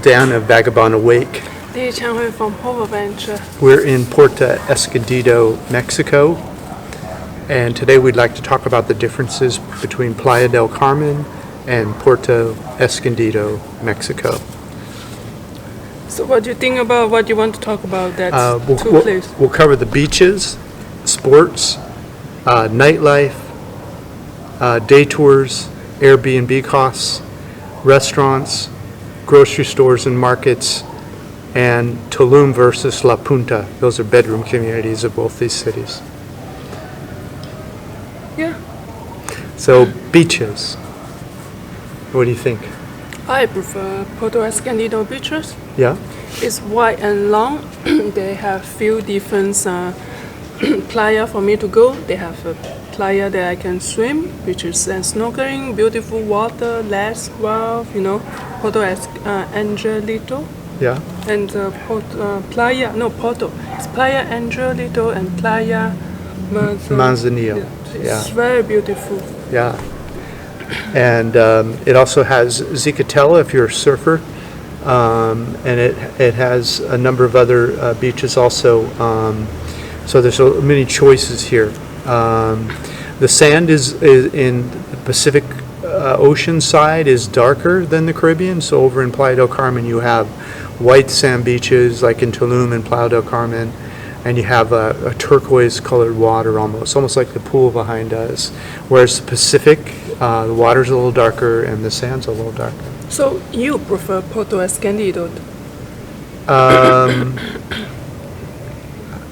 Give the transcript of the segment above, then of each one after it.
Dan of Vagabond Awake. 第一枪会 from Hope Adventure. We're in Puerto Escondido, Mexico, and today we'd like to talk about the differences between Playa del Carmen and Puerto Escondido, Mexico. So what do you think about what you want to talk about that two places? We'll cover the beaches, sports, nightlife, day tours, Airbnb costs, restaurants, grocery stores and markets, and Tulum versus La Punta. Those are bedroom communities of both these cities. Yeah. So beaches. What do you think? I prefer Puerto Escondido beaches. Yeah? It's wide and long. They have few different playa for me to go. They have a playa that I can swim, which is snorkeling, beautiful water, less wild, Puerto Angelito. Yeah? And Porto. It's Playa Angelito and Playa Manzanillo. Yeah. It's very beautiful. Yeah. And it also has 𝐂𝐻𝐿 if you're a surfer. And it has a number of other beaches also. So there's many choices here. The sand is in the Pacific Ocean side is darker than the Caribbean. So over in Playa del Carmen you have white sand beaches like in Tulum and Playa del Carmen, and you have a turquoise colored water almost like the pool behind us. Whereas the Pacific, the water's a little darker and the sand's a little darker. So you prefer Puerto Escondido?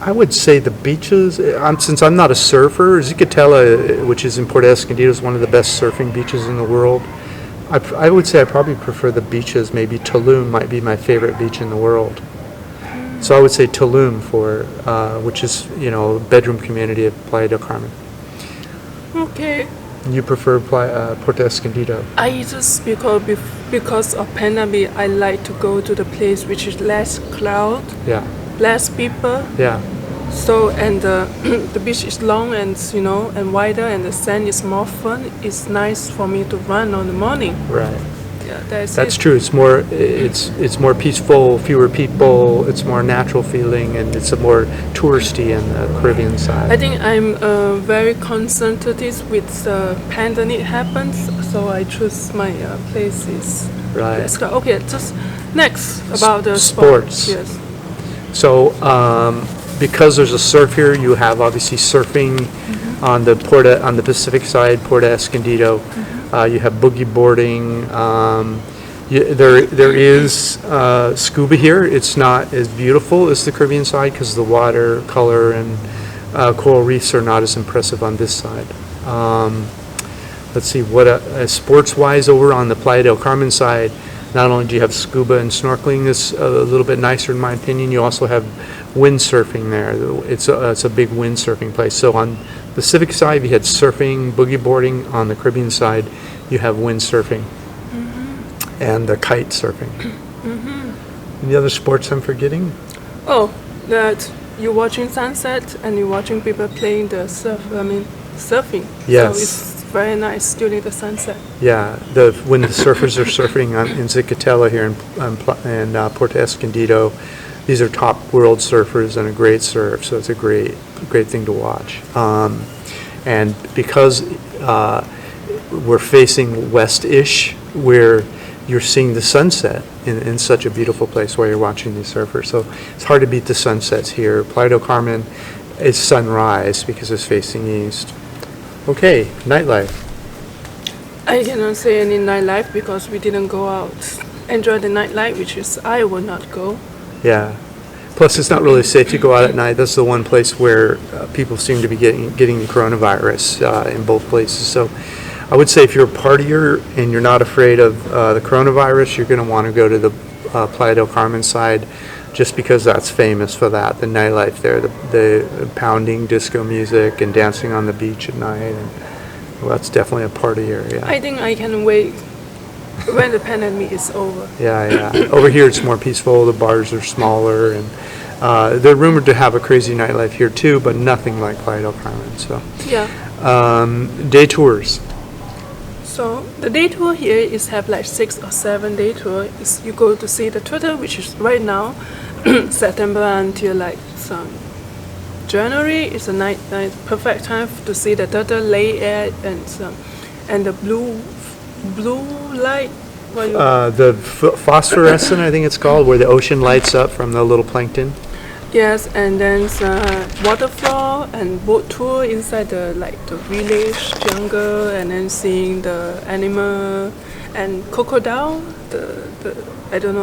I would say the beaches, since I'm not a surfer, 𝐂𝐻𝐿, which is in Puerto Escondido, is one of the best surfing beaches in the world. I would say I probably prefer the beaches. Maybe Tulum might be my favorite beach in the world. So I would say Tulum which is, a bedroom community of Playa del Carmen. Okay. You prefer Puerto Escondido? I just, because of pandemic, I like to go to the place which is less crowd, Yeah. less people. Yeah. So, and the beach is long and, and wider, and the sand is more fun. It's nice for me to run on the morning. Right. Yeah, That's true. It's more peaceful, fewer people. It's more natural feeling, and it's a more touristy in the Caribbean side. I think I'm very concentrated with the pandemic happens, so I choose my places. Right. Okay, just next about the sports. Yes. So because there's a surf here, you have obviously surfing on the Pacific side, Puerto Escondido. You have boogie boarding. There is scuba here. It's not as beautiful as the Caribbean side because the water color and coral reefs are not as impressive on this side. Let's see, sports-wise over on the Playa del Carmen side, not only do you have scuba and snorkeling that's a little bit nicer in my opinion, you also have windsurfing there. It's a big windsurfing place. So on the Pacific side you had surfing, boogie boarding. On the Caribbean side you have windsurfing and the kite surfing. Any other sports I'm forgetting? Oh, that you're watching sunset and you're watching people playing the surfing. Yes. So it's very nice during the sunset. Yeah, when the surfers are surfing in 𝐂𝐻𝐿 here in Puerto Escondido, these are top world surfers and a great surf, so it's a great thing to watch. And because we're facing west-ish, where you're seeing the sunset in such a beautiful place while you're watching these surfers. So it's hard to beat the sunsets here. Playa del Carmen is sunrise because it's facing east. Okay, nightlife. I cannot say any nightlife because we didn't go out. Enjoy the nightlife, which is I will not go. Yeah. Plus, it's not really safe to go out at night. That's the one place where people seem to be getting the coronavirus in both places. So I would say if you're a partier and you're not afraid of the coronavirus, you're going to want to go to the Playa del Carmen side just because that's famous for that, the nightlife there, the pounding disco music and dancing on the beach at night. And, well, that's definitely a party area. I think I can wait when the pandemic is over. Yeah. Over here it's more peaceful. The bars are smaller, and they're rumored to have a crazy nightlife here too, but nothing like Playa del Carmen. So yeah. Day tours. So the day tour here is have like 6 or 7 day tour. Is you go to see the turtle, which is right now September until like some January is a night perfect time to see the turtle lay egg and the blue light. The phosphorescent, I think it's called, where the ocean lights up from the little plankton. Yes, and then waterfall and boat tour inside the village jungle, and then seeing the animal and crocodile. I don't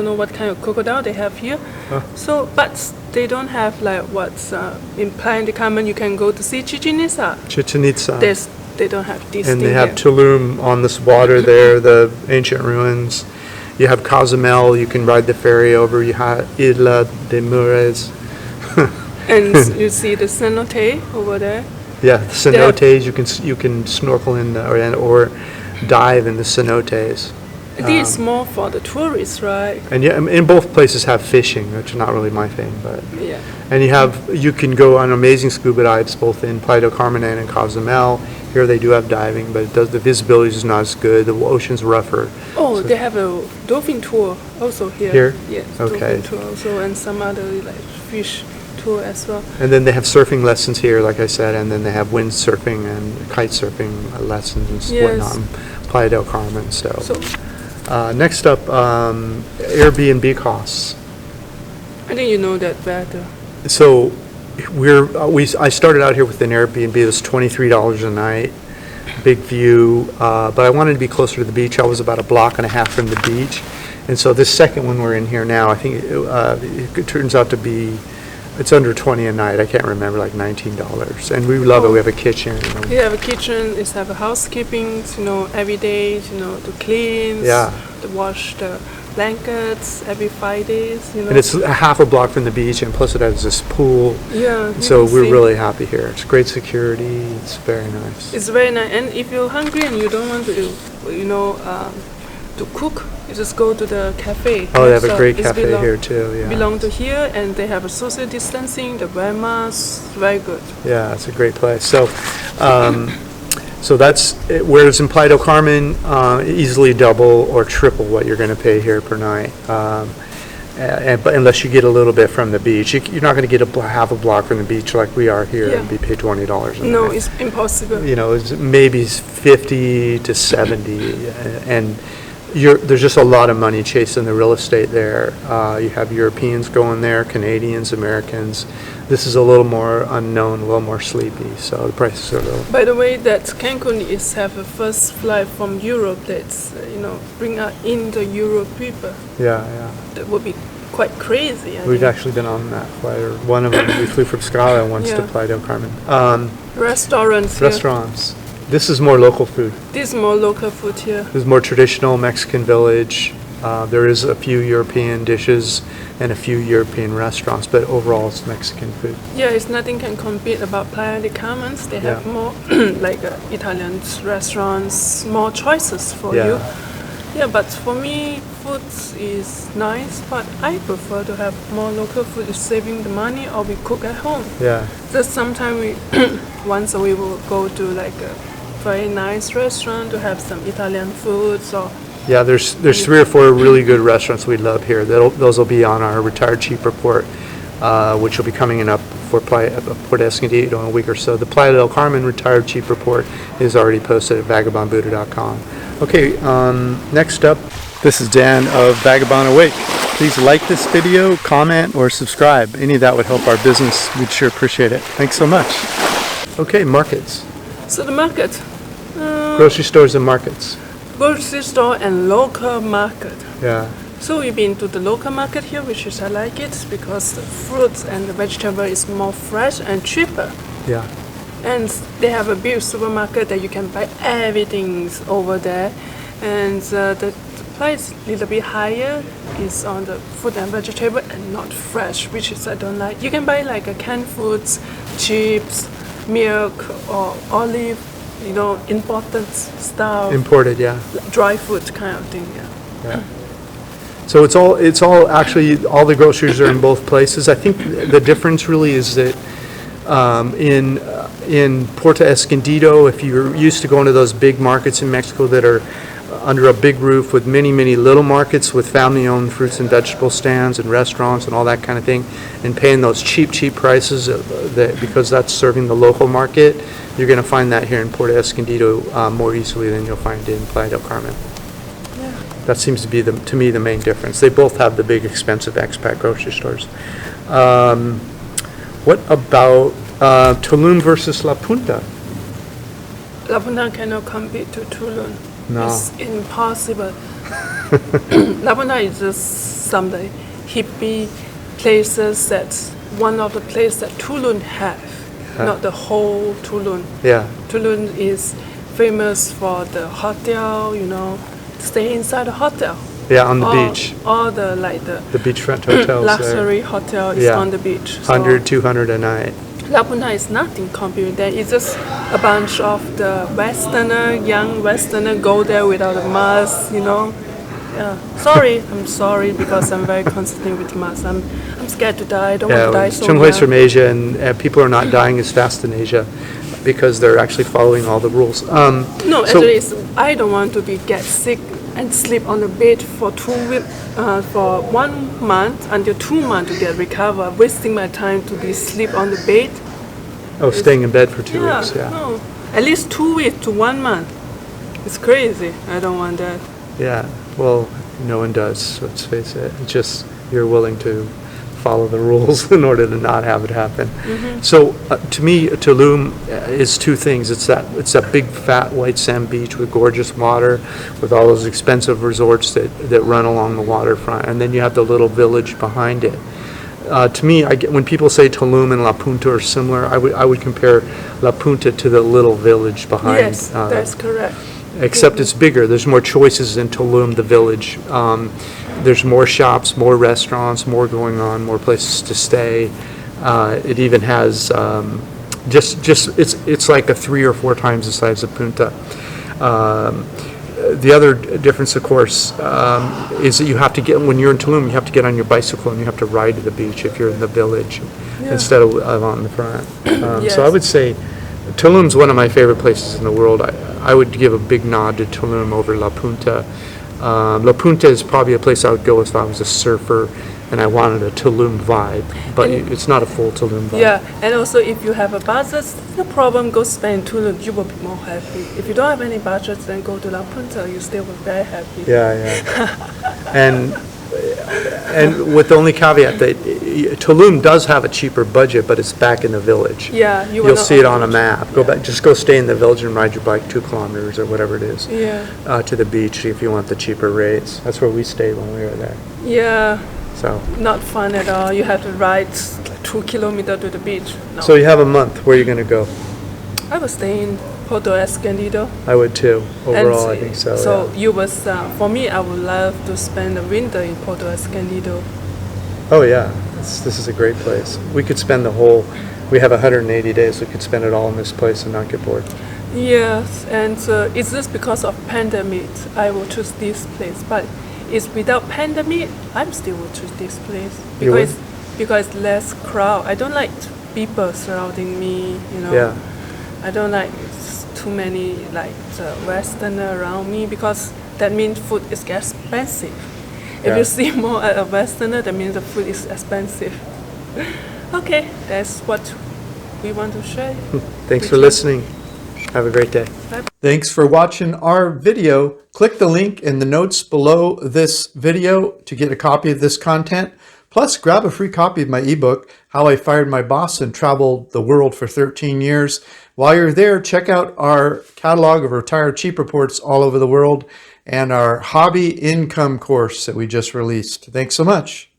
know what kind of crocodile they have here. Huh. So, but they don't have what's in Playa del Carmen. You can go to see Chichen Itza. Chichen Itza. They don't have this. And thing they have here. Tulum on this water there, the ancient ruins. You have 𝐂𝐤𝐿, you can ride the ferry over. You have Isla de Mujeres. And you see the cenote over there. Yeah, the cenotes, you can snorkel in or dive in the cenotes. This is more for the tourists, right? And yeah, in both places have fishing, which is not really my thing, but Yeah. and you can go on amazing scuba dives both in Playa del Carmen and in 𝐂𝐤𝐿. Here they do have diving, but the visibility is not as good. The ocean's rougher. Oh, So- they have a dolphin tour also here. Here? Yes, Okay. dolphin tour also, and some other fish tour as well. And then they have surfing lessons here, like I said, and then they have windsurfing and kite surfing lessons and Yes. whatnot in Playa del Carmen. So, So next up, Airbnb costs. I think you know that better. So I started out here with an Airbnb that's $23 a night, big view, but I wanted to be closer to the beach. I was about a block and a half from the beach, and so this second one we're in here now, I think it turns out to be, it's under 20 a night. I can't remember, like $19, and we love it. We have a kitchen. We have a kitchen. Is have a housekeeping. Every day. To clean. Yeah. To wash the blankets every 5 days. And it's a half a block from the beach, and plus it has this pool. Yeah. you So can we're see. really happy here. It's great security. It's very nice. It's very nice. And if you're hungry and you don't want to, to cook, you just go to the cafe. Oh, they have a So great it's cafe here too. Yeah. Belong to here, and they have a social distancing, the wear masks, very good. Yeah, it's a great place. So, so that's whereas in Playa del Carmen, easily double or triple what you're going to pay here per night. But unless you get a little bit from the beach, you're not going to get half a block from the beach like we are here and be paid $20 a No, night. it's impossible. It's maybe 50 to 70, and there's just a lot of money chasing the real estate there. You have Europeans going there, Canadians, Americans. This is a little more unknown, a little more sleepy, so the prices are a little. By the way, that Cancun is have a first flight from Europe that's bring in the Europe people. Yeah. That would be quite crazy. I We've think. actually been on that flight, or one of them. We flew from Scala once to Yeah. Playa del Carmen. Restaurants here. Restaurants. This is more local food. This is more local food here. This is more traditional Mexican village. There is a few European dishes and a few European restaurants, but overall it's Mexican food. Yeah, it's nothing can compete about Playa del Carmen. They have more Italian restaurants, more choices for you. Yeah, but for me, food is nice, but I prefer to have more local food. Is saving the money, or we cook at home. Yeah. Just sometimes we once we will go to a very nice restaurant to have some Italian foods or. Yeah, there's 3 or 4 really good restaurants we love here. Those will be on our Retired Cheap report, which will be coming up for Port Escondido in a week or so. The Playa del Carmen Retired Cheap report is already posted at vagabondbuddha.com. Okay, next up, this is Dan of Vagabond Awake. Please like this video, comment, or subscribe. Any of that would help our business. We'd sure appreciate it. Thanks so much. Okay, markets. So the market. Grocery stores and markets. Grocery store and local market. Yeah. So we've been to the local market here, which is I like it because the fruits and the vegetable is more fresh and cheaper. Yeah. And they have a big supermarket that you can buy everything over there. And the price a little bit higher is on the fruit and vegetable and not fresh, which is I don't like. You can buy a canned foods, chips, milk or olive, imported stuff. Imported, yeah. Dry food kind of thing, Yeah. So it's all actually, all the groceries are in both places. I think the difference really is that In Puerto Escondido, if you're used to going to those big markets in Mexico that are under a big roof with many, many little markets with family-owned fruits and vegetable stands and restaurants and all that kind of thing, and paying those cheap, cheap prices because that's serving the local market, you're going to find that here in Puerto Escondido more easily than you'll find in Playa del Carmen. Yeah. That seems to be, to me, the main difference. They both have the big, expensive expat grocery stores. What about Tulum versus La Punta? La Punta cannot compete to Tulum. No. It's impossible. La Punta is just some hippie places that's one of the places that Tulum have, not the whole Tulum. Yeah. Tulum is famous for the hotel, stay inside the hotel. Yeah, on the beach. All the beachfront hotels. luxury hotel is on the beach. 100, 200 a night. La Punta is nothing compared. It's just a bunch of the young Westerner go there without a mask, Yeah. I'm sorry because I'm very concentrated with mask. I'm scared to die. I don't want to die so Chunghoi's from Asia, and people are not dying as fast in Asia because they're actually following all the rules. No, actually, I don't want to get sick and sleep on the bed for 1 month until 2 months to get recovered, wasting my time to be sleep on the bed. Oh, staying in bed for 2 weeks, yeah. No, at least 2 weeks to 1 month. It's crazy. I don't want that. Yeah, well, no one does, let's face it. It's just you're willing to follow the rules in order to not have it happen. Mm-hmm. So to me, Tulum is two things. It's that big fat white sand beach with gorgeous water, with all those expensive resorts that run along the waterfront, and then you have the little village behind it. To me, when people say Tulum and La Punta are similar, I would compare La Punta to the little village behind. Yes, that's correct. Except it's bigger. There's more choices in Tulum, the village. There's more shops, more restaurants, more going on, more places to stay. It even has it's like a 3 or 4 times the size of Punta. The other difference, of course, is that you have to when you're in Tulum, you have to get on your bicycle and you have to ride to the beach if you're in the village instead of on the front. Yes. So I would say Tulum's one of my favorite places in the world. I would give a big nod to Tulum over La Punta. La Punta is probably a place I would go if I was a surfer and I wanted a Tulum vibe, but it's not a full Tulum vibe. Yeah, and also if you have a budget, no problem, go spend Tulum, you will be more happy. If you don't have any budget, then go to La Punta, you still will be very happy. Yeah. And with the only caveat that Tulum does have a cheaper budget, but it's back in the village. Yeah, you'll see it on a map. Just go stay in the village and ride your bike 2 kilometers or whatever it is to the beach if you want the cheaper rates. That's where we stayed when we were there. Yeah. So not fun at all. You have to ride 2 kilometers to the beach. No. So you have a month. Where are you going to go? I was staying in Puerto Escondido. I would too. Overall, I think so. So you was for me. I would love to spend the winter in Puerto Escondido. Oh yeah, this is a great place. We could spend we have 180 days. We could spend it all in this place and not get bored. Yes, and it's just because of pandemic I will choose this place. But it's without pandemic, I'm still will choose this place because less crowd. I don't like people surrounding me. Yeah. I don't like too many Westerner around me because that means food is expensive. If you see more a Westerner, that means the food is expensive. Okay, that's what we want to share. Thanks for listening. Have a great day. Bye. Thanks for watching our video. Click the link in the notes below this video to get a copy of this content. Plus, grab a free copy of my ebook, How I Fired My Boss and Traveled the World for 13 Years. While you're there, check out our catalog of retired cheap reports all over the world and our hobby income course that we just released. Thanks so much.